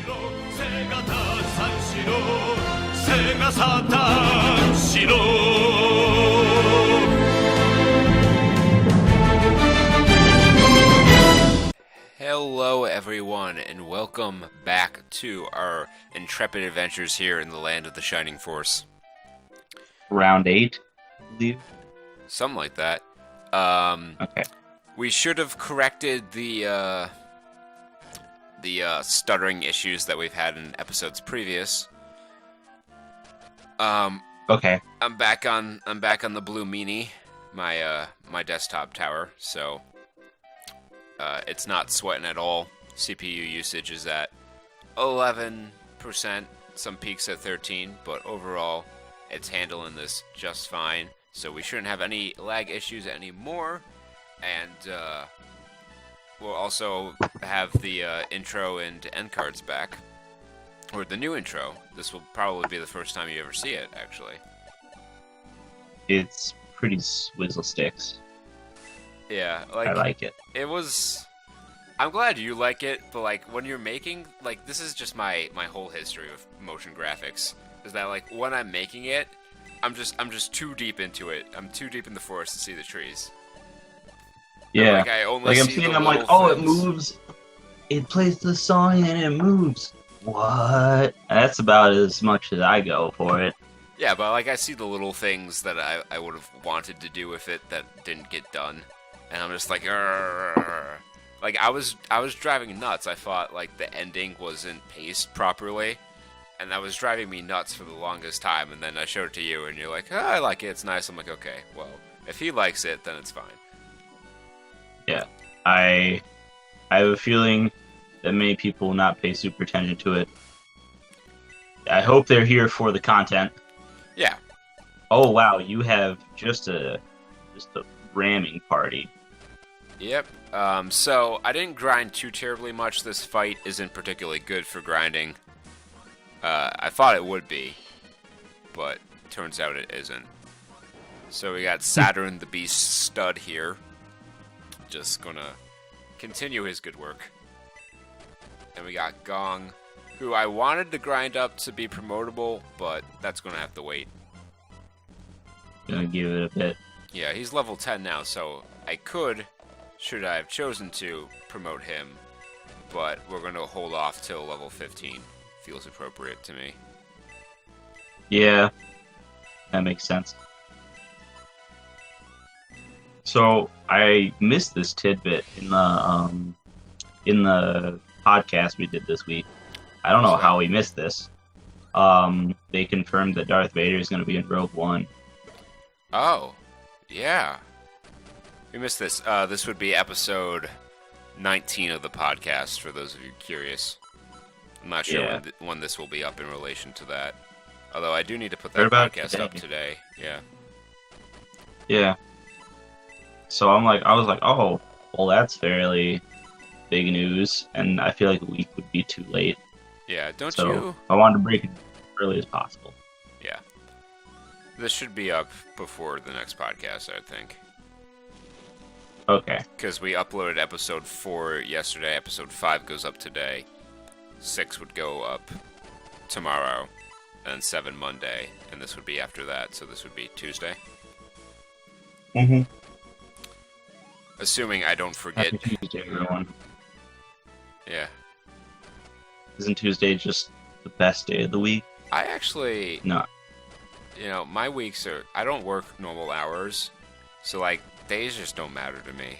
Hello everyone, and welcome back to our intrepid adventures here in the land of the Shining Force. Round 8, I believe. Something like that. Okay. We should have corrected the stuttering issues that we've had in episodes previous. Okay. I'm back on the Blue Meanie, my desktop tower, so it's not sweating at all. CPU usage is at 11%, some peaks at 13%, but overall it's handling this just fine. So we shouldn't have any lag issues anymore, and we'll also have the intro and end cards back, or the new intro. This will probably be the first time you ever see it, actually. It's pretty swizzle sticks. Yeah, I like it. It was... I'm glad you like it, but like when you're making, like, this is just my whole history of motion graphics, is that like when I'm making it, I'm just too deep into it. I'm too deep in the forest to see the trees. Yeah. Like I only like I'm see seeing, the I'm like, little oh, things. it moves. It plays the song and it moves. What? That's about as much as I go for it. Yeah, but like I see the little things that I would have wanted to do with it that didn't get done, and I'm just like, "Arr." Like I was driving nuts. I thought like the ending wasn't paced properly, and that was driving me nuts for the longest time. And then I showed it to you, and you're like, oh, I like it. It's nice. I'm like, okay, well, if he likes it, then it's fine. Yeah. I have a feeling that many people will not pay super attention to it. I hope they're here for the content. Yeah. Oh wow, you have just a ramming party. Yep. So I didn't grind too terribly much. This fight isn't particularly good for grinding. I thought it would be, but turns out it isn't. So we got Saturn the Beast Stud here. Just gonna continue his good work. And we got Gong, who I wanted to grind up to be promotable, but that's gonna have to wait. Gonna give it a bit. Yeah, he's level 10 now, so I could, should I have chosen to, promote him, but we're gonna hold off till level 15. Feels appropriate to me. Yeah, that makes sense. So I missed this tidbit in the podcast we did this week. I don't know how we missed this. They confirmed that Darth Vader is going to be in Rogue One. Oh, yeah. We missed this. This would be episode 19 of the podcast, for those of you curious. I'm not sure when this will be up in relation to that. Although I do need to put that podcast up today. Yeah. Yeah. So I was like, oh, well, that's fairly big news, and I feel like a week would be too late. Yeah, So I wanted to break it as early as possible. Yeah. This should be up before the next podcast, I think. Okay. Because we uploaded episode 4 yesterday, episode 5 goes up today, 6 would go up tomorrow, and 7 Monday, and this would be after that, so this would be Tuesday. Mm-hmm. Assuming I don't forget. Happy Tuesday, everyone. Yeah. Isn't Tuesday just the best day of the week? I actually... No. You know, my weeks are... I don't work normal hours, so, like, days just don't matter to me.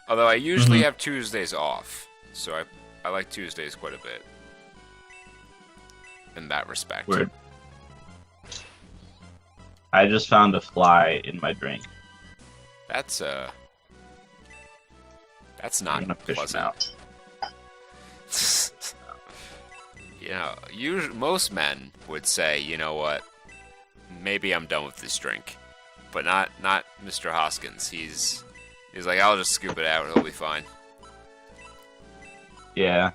Although I usually have Tuesdays off, so I like Tuesdays quite a bit. In that respect. Weird. I just found a fly in my drink. That's not pleasant. You know, most men would say, you know what, maybe I'm done with this drink. But not Mr. Hoskins. He's like, I'll just scoop it out, it'll be fine. Yeah.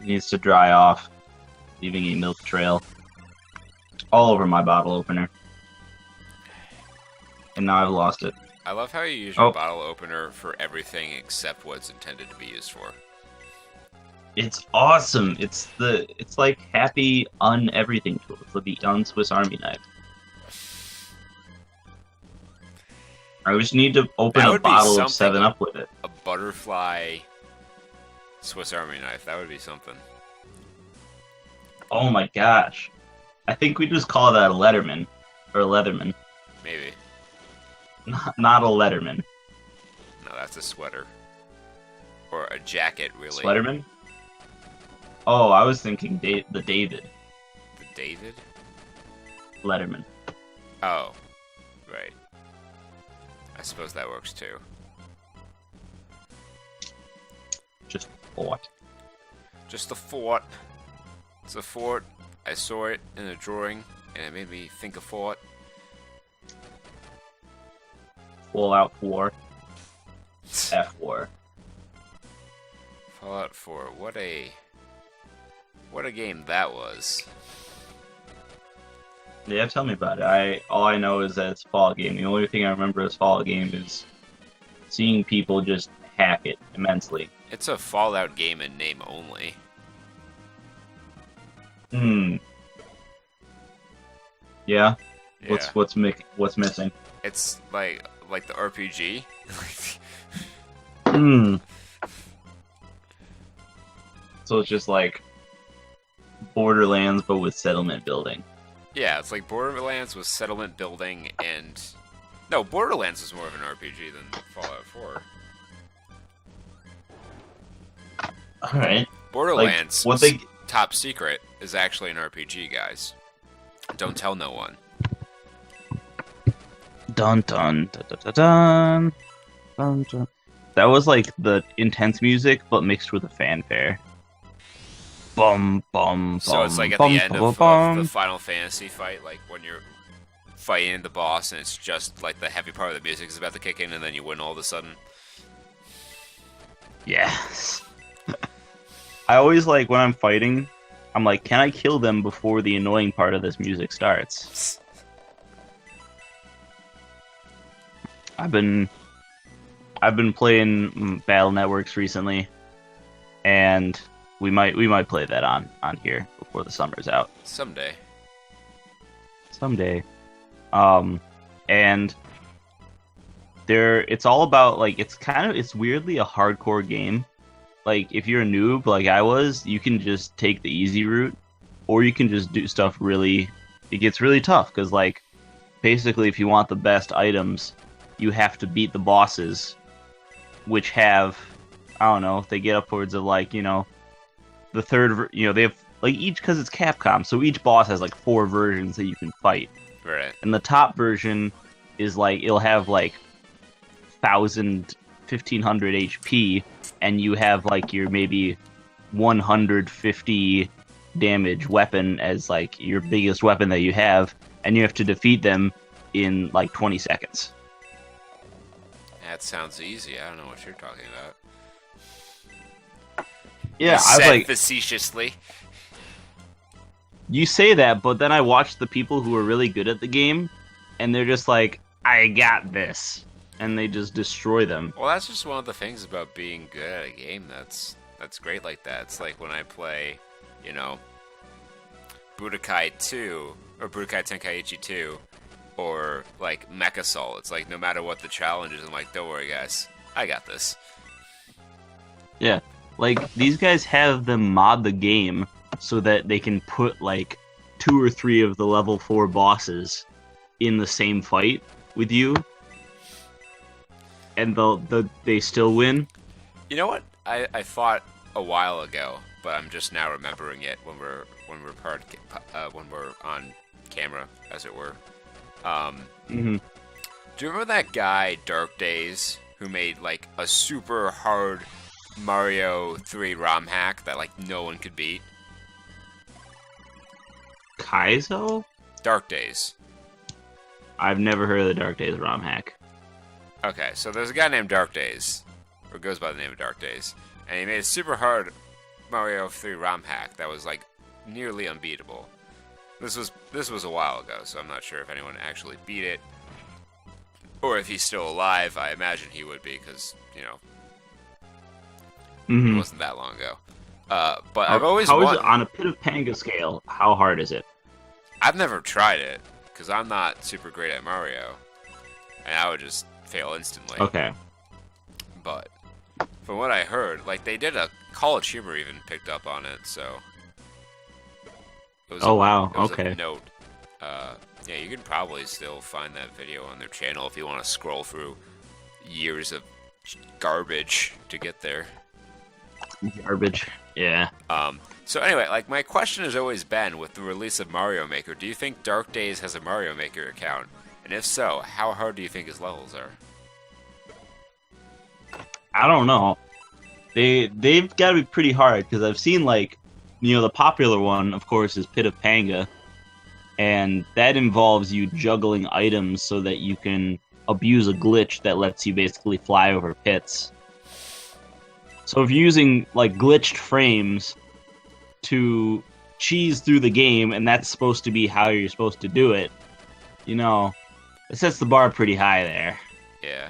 It needs to dry off, leaving a milk trail all over my bottle opener. And now I've lost it. I love how you use your bottle opener for everything except what it's intended to be used for. It's awesome. It's like happy everything tools with the Swiss Army knife. I just need to open That a would be bottle of something. 7 Up with it. A butterfly Swiss Army knife. That would be something. Oh my gosh. I think we just call that a Letterman. Or a Leatherman. Maybe. Not a Letterman. No, that's a sweater. Or a jacket, really. Sweaterman? Oh, I was thinking the David. The David? Letterman. Oh. Right. I suppose that works too. Just what? Just a fort. It's a fort. I saw it in a drawing, and it made me think of fort. Fallout 4. F4. Fallout 4. What a game that was. Yeah, tell me about it. All I know is that it's a Fallout game. The only thing I remember as Fallout game is seeing people just hack it immensely. It's a Fallout game in name only. Yeah. Yeah. What's missing? It's like the RPG. So it's just like Borderlands, but with settlement building. Yeah, it's like Borderlands with settlement building, and no, Borderlands was more of an RPG than Fallout 4. All right. Borderlands, Like, top secret, is actually an RPG, guys. Don't tell no one. Dun dun dun dun dun dun dun. That was like the intense music, but mixed with a fanfare. Bum bum. So it's like at bum, the end bum, of bum. the Final Fantasy fight, like when you're fighting the boss, and it's just like the heavy part of the music is about to kick in, and then you win all of a sudden. Yes. I always like when I'm fighting, I'm like, can I kill them before the annoying part of this music starts? I've been playing Battle Networks recently, and we might play that on here before the summer's out. Someday. And it's all about like it's weirdly a hardcore game. Like if you're a noob like I was, you can just take the easy route, or you can just do stuff really. It gets really tough because like basically if you want the best items, you have to beat the bosses, which have I don't know, they get upwards of like the third. They have like each because it's Capcom, so each boss has like 4 versions that you can fight. Right. And the top version is like it'll have like 1,500 HP, and you have like your maybe 150 damage weapon as like your biggest weapon that you have, and you have to defeat them in like 20 seconds. That sounds easy. I don't know what you're talking about. Yeah, I was like facetiously. You say that, but then I watch the people who are really good at the game, and they're just like, I got this. And they just destroy them. Well, that's just one of the things about being good at a game that's great like that. It's like when I play, Budokai 2, or Budokai Tenkaichi 2, or like Mecha Soul. It's like no matter what the challenge is, I'm like, don't worry guys, I got this. Yeah, like these guys have them mod the game so that they can put like 2 or 3 of the level 4 bosses in the same fight with you, and they still win. You know what? I thought a while ago, but I'm just now remembering it when we're on camera, as it were. Do you remember that guy Dark Days who made like a super hard Mario 3 ROM hack that like no one could beat? Kaizo? Dark Days. I've never heard of the Dark Days ROM hack. Okay, so there's a guy named Dark Days, or goes by the name of Dark Days, and he made a super hard Mario 3 ROM hack that was like nearly unbeatable. This was a while ago, so I'm not sure if anyone actually beat it, or if he's still alive. I imagine he would be, because it wasn't that long ago. But I've always How is it wanted. on a Pit of Panga scale? How hard is it? I've never tried it because I'm not super great at Mario, and I would just fail instantly. Okay. But from what I heard, like they did a College Humor even picked up on it, so it was Oh wow. it was Okay. a note. Yeah, you could probably still find that video on their channel if you want to scroll through years of garbage to get there. Garbage. Yeah. So anyway, like my question has always been with the release of Mario Maker, do you think Dark Days has a Mario Maker account? And if so, how hard do you think his levels are? I don't know. They've got to be pretty hard because I've seen like, the popular one, of course, is Pit of Panga, and that involves you juggling items so that you can abuse a glitch that lets you basically fly over pits. So if you're using like glitched frames to cheese through the game, and that's supposed to be how you're supposed to do it, it sets the bar pretty high there. Yeah.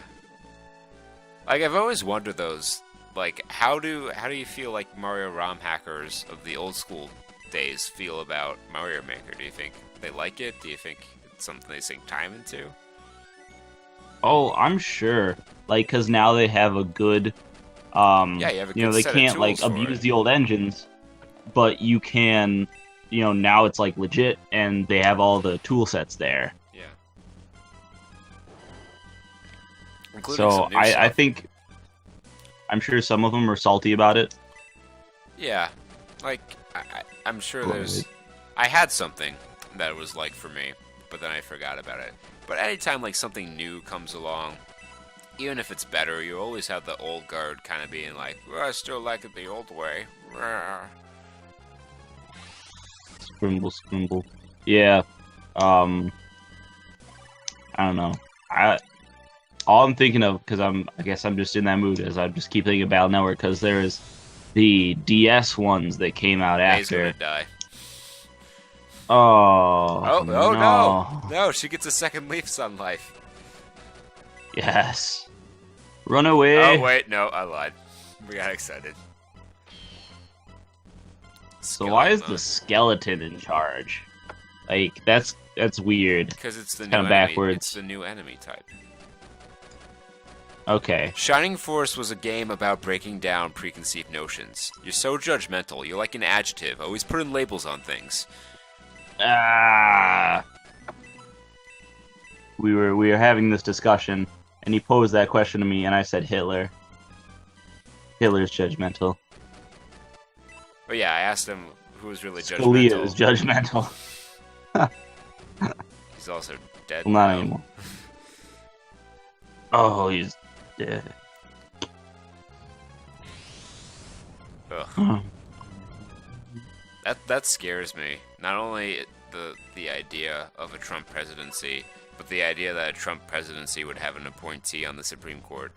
Like I've always wondered those. Like, how do you feel like Mario ROM hackers of the old school days feel about Mario Maker? Do you think they like it? Do you think it's something they sink time into? Oh, I'm sure. Like, because now they have a good, Yeah, you have a good they set of can't like tools for abuse it. the old engines, but you can, now it's like legit, and they have all the tool sets there. Yeah. Including So some new I stuff. think, I'm sure some of them are salty about it. Yeah, like I'm sure Right. there's. I had something that was like for me, but then I forgot about it. But anytime like something new comes along, even if it's better, you always have the old guard kind of being like, well, I still like it the old way. Scrimble. Yeah. I don't know. All I'm thinking of, because I guess I'm just in that mood, is I just keep thinking of Battle Network, because there's the DS ones that came out May's after. gonna die. Oh, No, she gets a second leaf on life. Yes. Run away. Oh wait, no, I lied. We got excited. So why is the skeleton in charge? Like, that's weird. Because it's the new Kinda enemy. backwards. It's the new enemy type. Okay. Shining Force was a game about breaking down preconceived notions. You're so judgmental. You're like an adjective, always putting labels on things. Ah. We were having this discussion, and he posed that question to me, and I said Hitler. Hitler's judgmental. But yeah, I asked him who was really Scalia judgmental. is judgmental. He's also dead. Well, not now. anymore. Oh, he's dead. Ugh. That scares me. Not only the idea of a Trump presidency, but the idea that a Trump presidency would have an appointee on the Supreme Court.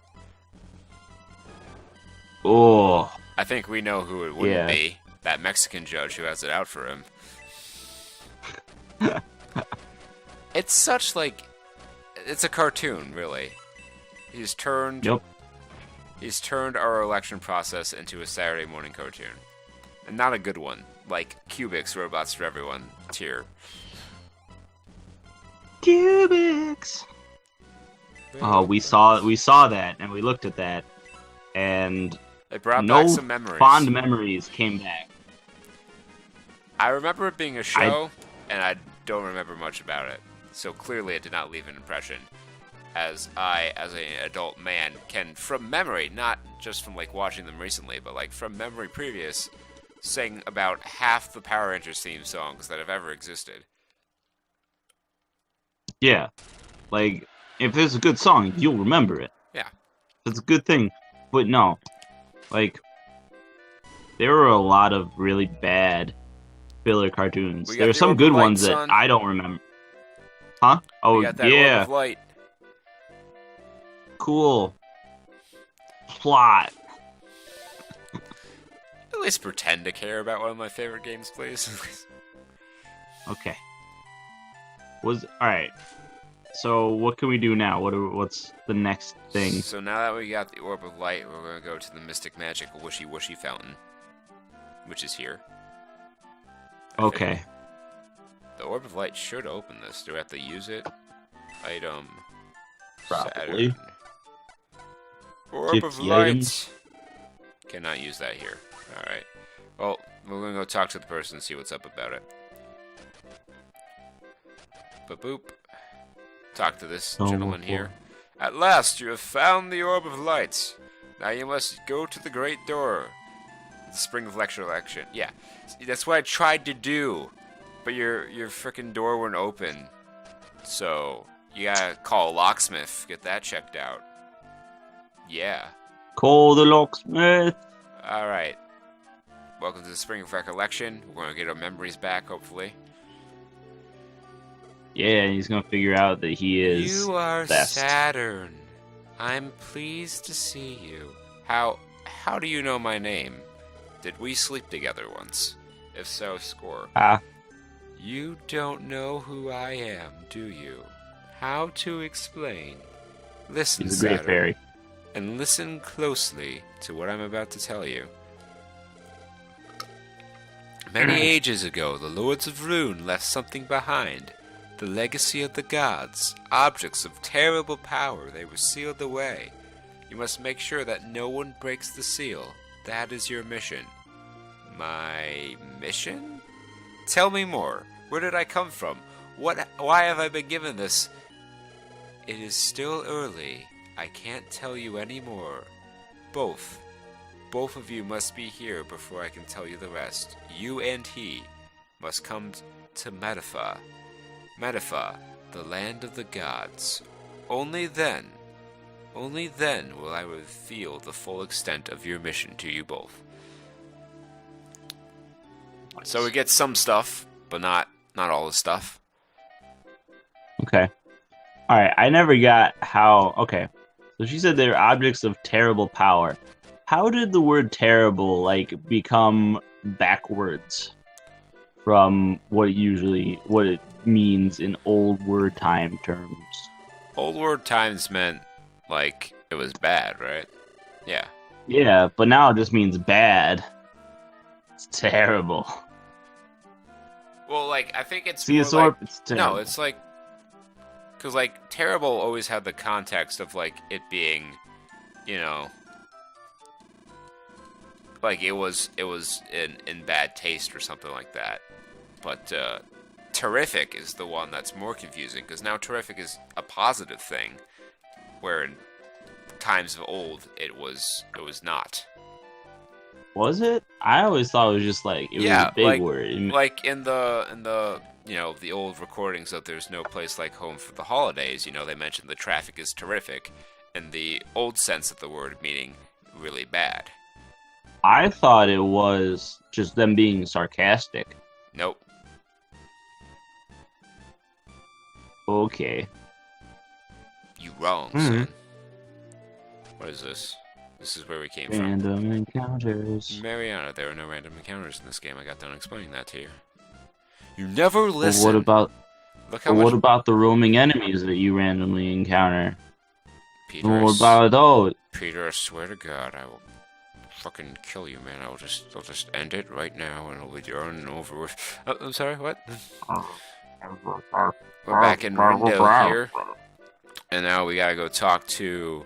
Oh. I think we know who it wouldn't Yeah. be. That Mexican judge who has it out for him. It's such like... It's a cartoon, really. He's turned... Yep. He's turned our election process into a Saturday morning cartoon. And not a good one. Like Cubics, Robots for Everyone tier. Cubics. Oh, we saw that, and we looked at that, and It brought no back some memories. fond memories came back. I remember it being a show, and I don't remember much about it. So clearly it did not leave an impression. As I, as an adult man, can, from memory, not just from like watching them recently, but like from memory previous, sing about half the Power Rangers theme songs that have ever existed. Yeah, like if there's a good song, you'll remember it. Yeah. It's a good thing, but no, like there were a lot of really bad filler cartoons. We got There are the some Orb good of Light, ones son. that I don't remember. Huh? Oh We got that Orb yeah, of Light. cool. Plot. At least pretend to care about one of my favorite games, please. Okay. Alright. So what can we do now? What's the next thing? So now that we got the Orb of Light, we're going to go to the Mystic Magic Wishy Wishy Fountain. which is here. Okay. The Orb of Light should open this. Do we have to use it? Item. Probably. Saturn. Orb of 50 Light. items. Cannot use that here. Alright. Well, we're gonna go talk to the person and see what's up about it. Boop. Talk to this gentleman here. At last, you have found the Orb of Light. Now you must go to the Great Door. The Spring of Lecture Election. Yeah, that's what I tried to do, but your frickin' door wouldn't open. So you gotta call a locksmith, get that checked out. Yeah. Call the locksmith. All right. Welcome to the Spring of Recollection. We're gonna get our memories back, hopefully. Yeah, he's gonna figure out that he is. You are best. Saturn. I'm pleased to see you. How do you know my name? Did we sleep together once? If so, score. You don't know who I am, do you? How to explain? Listen, He's a great Saturn, fairy. and listen closely to what I'm about to tell you. Many ages ago, the Lords of Rune left something behind. The legacy of the gods, objects of terrible power. They were sealed away. You must make sure that no one breaks the seal. That is your mission. My mission? Tell me more. Where did I come from? Why have I been given this? It is still early. I can't tell you any more. Both of you must be here before I can tell you the rest. You and he must come to Metapha. Metapha, the land of the gods. Only then will I reveal the full extent of your mission to you both. So we get some stuff, but not all the stuff. Okay. Alright, I never got how... Okay. So she said they're objects of terrible power. How did the word terrible, like, become backwards from what it means in old word time terms? Old word times meant, like, it was bad, right? Yeah. Yeah, but now it just means bad. It's terrible. Well, like, I think it's See, more it's sort like... it's terrible. No, it's like... Because, like, terrible always had the context of, like, it being, you know... Like, it was in bad taste or something like that. But, terrific is the one that's more confusing, because now terrific is a positive thing, where in times of old, it was not. Was it? I always thought it was just like it was a big word. Like in the you know, the old recordings of There's No Place Like Home for the Holidays, you know, they mentioned the traffic is terrific, in the old sense of the word, meaning really bad. I thought it was just them being sarcastic. Nope. Okay. You wrong, son. What is this? This is where we came from. Random encounters. Mariana, there are no random encounters in this game. I got done explaining that to you. You never listen. Well, what Look how about the roaming enemies that you randomly encounter? Peter, What about those? Peter, I swear to God, I will fucking kill you, man. I'll just end it right now, and it'll be done and over with. Oh, I'm sorry, what? We're back in Rindale here, and now we gotta go talk to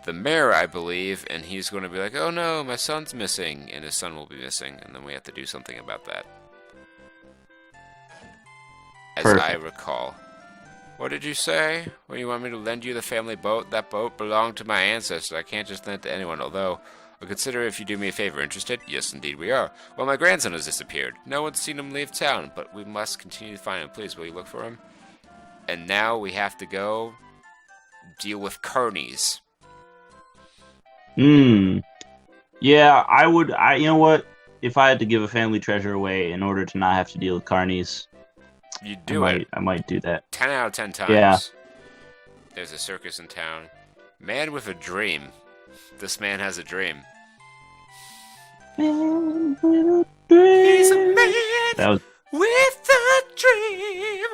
the mayor, I believe, and he's going to be like, oh no, my son's missing, and his son will be missing, and then we have to do something about that. As Perfect. I recall. What did you say? Well, you want me to lend you the family boat? That boat belonged to my ancestor. I can't just lend it to anyone, although I'll consider if you do me a favor. Interested? Yes, indeed we are. Well, my grandson has disappeared. No one's seen him leave town, but we must continue to find him. Please, will you look for him? And now we have to go deal with carnies. Yeah, you know what? If I had to give a family treasure away in order to not have to deal with carnies, You do it. I might do that. 10 out of 10 times. Yeah. There's a circus in town. Man with a dream. This man has a dream. Man with a dream. He's a man That was with a dream.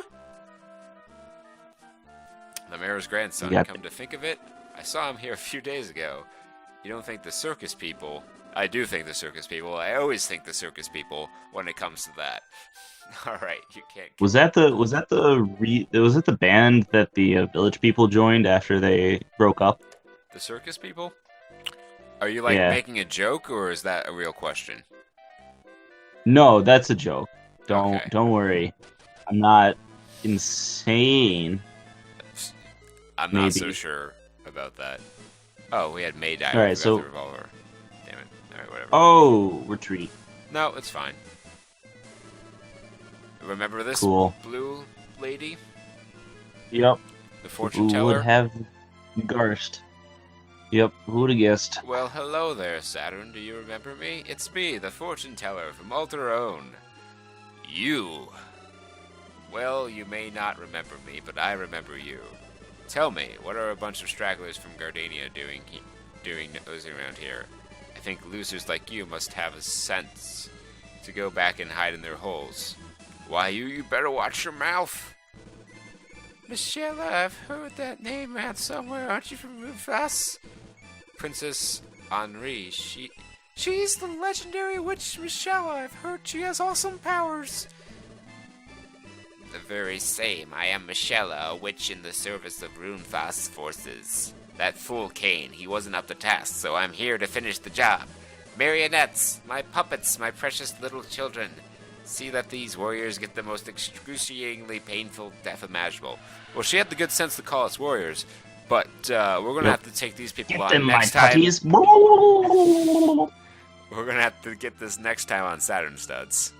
The mayor's grandson. Yeah. Come to think of it, I saw him here a few days ago. You don't think the circus people I do think the circus people. I always think the circus people when it comes to that. All right, you can't. Was it the band that the Village People joined after they broke up? The circus people? Are you like Yeah. making a joke, or is that a real question? No, that's a joke. Okay. Don't worry. I'm not insane. I'm not so Maybe. sure about that. Oh, we had Mayday. All We right, forgot the so revolver. Damn it. All right, whatever. oh, retreat. No, it's fine. Remember this Cool. blue lady? Yep. The fortune Who would teller? have guessed? Yep. Who would have guessed? Well, hello there, Saturn. Do you remember me? It's me, the fortune teller from Alterone. You. Well, you may not remember me, but I remember you. Tell me, what are a bunch of stragglers from Gardania doing nosing around here? I think losers like you must have a sense to go back and hide in their holes. Why, you better watch your mouth. Michelle, I've heard that name around somewhere. Aren't you from Rufus? Princess Henri. She's the legendary witch Michelle. I've heard she has awesome powers. The very same. I am Michelle, a witch in the service of Runefast's forces. That fool Kane, he wasn't up to task, so I'm here to finish the job. Marionettes, my puppets, my precious little children. See that these warriors get the most excruciatingly painful death imaginable. Well, she had the good sense to call us warriors, but we're going to have to take these people on next time. Puppies. We're going to have to get this next time on Saturn Studs.